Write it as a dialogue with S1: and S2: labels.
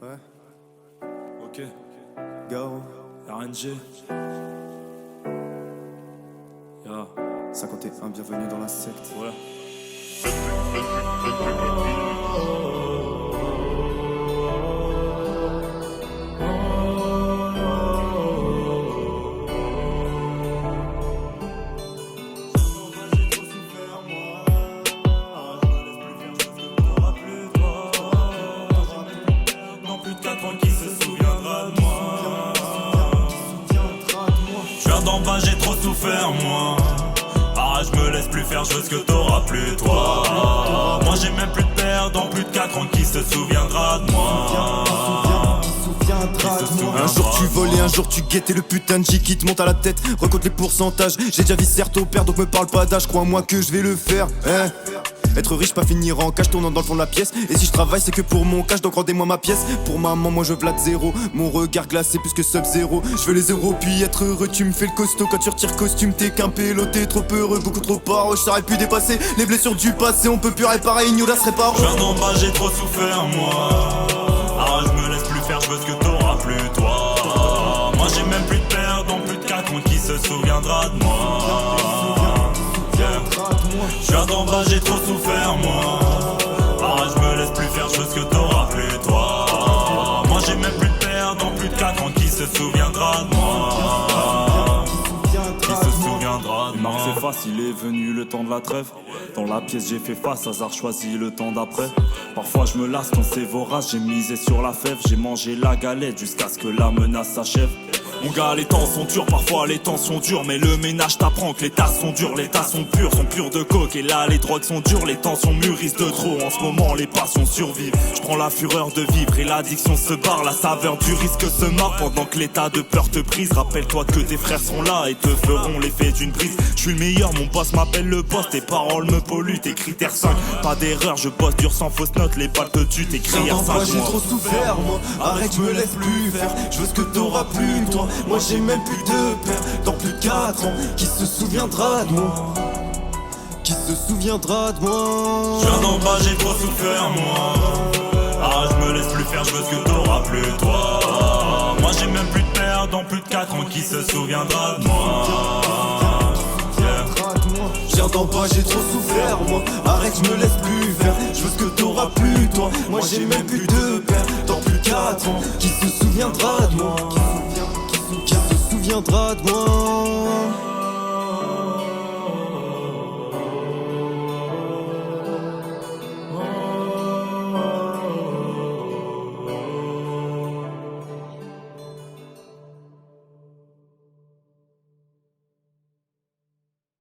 S1: Ouais.
S2: Ok.
S1: Garo.
S2: RNG. Ya.
S1: 51, bienvenue dans la secte.
S2: Ouais. D'en bas j'ai trop souffert moi. Ah je me laisse plus faire, je veux ce que t'auras plus toi. Moi j'ai même plus de père dans plus de 4 ans qui se souviendra de moi.
S1: Un jour tu voles et un jour tu guettes et le putain de J qui te monte à la tête. Recompte les pourcentages, j'ai déjà vu certes au père donc me parle pas d'âge, crois-moi que je vais le faire. Être riche, pas finir en cash, tournant dans le fond de la pièce. Et si je travaille, c'est que pour mon cash, donc rendez-moi ma pièce. Pour maman, moi je vlade zéro. Mon regard glacé plus que sub-zéro. Je veux les zéros, puis être heureux. Tu me fais le costaud quand tu retires costume. T'es qu'un péloté, trop heureux, beaucoup trop paro. Je saurais plus dépasser les blessures du passé. On peut plus réparer, Ignola serait pas.
S2: Je viens d'en bas, j'ai trop souffert moi. Ah, je me laisse plus faire, je veux ce que t'auras plus toi. Moi j'ai même plus de père dans plus de 4 ans qui se souviendra de moi. Je viens d'en bas, j'ai trop souffert moi. Ah je me laisse plus faire, je veux ce que t'auras plus toi. Moi j'ai même plus de père dans plus de 4 ans qui se souviendra de moi. Qui se souviendra de moi.
S3: C'est facile, il est venu le temps de la trêve. Dans la pièce j'ai fait face, hasard choisi le temps d'après. Parfois je me lasse quand c'est vorace, j'ai misé sur la fève. J'ai mangé la galette jusqu'à ce que la menace s'achève. Mon gars, les temps sont durs, parfois les temps sont durs. Mais le ménage t'apprend que les tasses sont dures. Les tasses sont pures de coke. Et là les drogues sont dures, les tensions mûrissent de trop. En ce moment les passions survivent. Je prends la fureur de vivre et l'addiction se barre. La saveur du risque se marre pendant que l'état de peur te brise. Rappelle-toi que tes frères sont là et te feront l'effet d'une brise. Je suis le meilleur, mon boss m'appelle le boss. Tes paroles me polluent, tes critères 5. Pas d'erreur, je bosse dur sans fausse note. Les balles te tuent, tes cris à 5 mois.
S1: J'ai trop souffert moi. Arrête, je me laisse plus faire. Je veux ce que t'auras plus toi. Moi j'ai même plus de père dans plus de 4 ans. Qui se souviendra de moi? Qui se souviendra de moi?
S2: Je viens d'en bas, j'ai trop souffert moi. Ah je me laisse plus faire, je veux ce que t'auras plus toi. Moi j'ai même plus de père dans plus de 4 ans qui se souviendra de moi.
S1: Je viens d'en bas, j'ai trop souffert moi. Arrête, je me laisse plus faire. Je veux ce que t'auras plus toi. Moi j'ai même plus de père dans plus de 4 ans. Qui se souviendra de moi? Qui se souviendra de moi?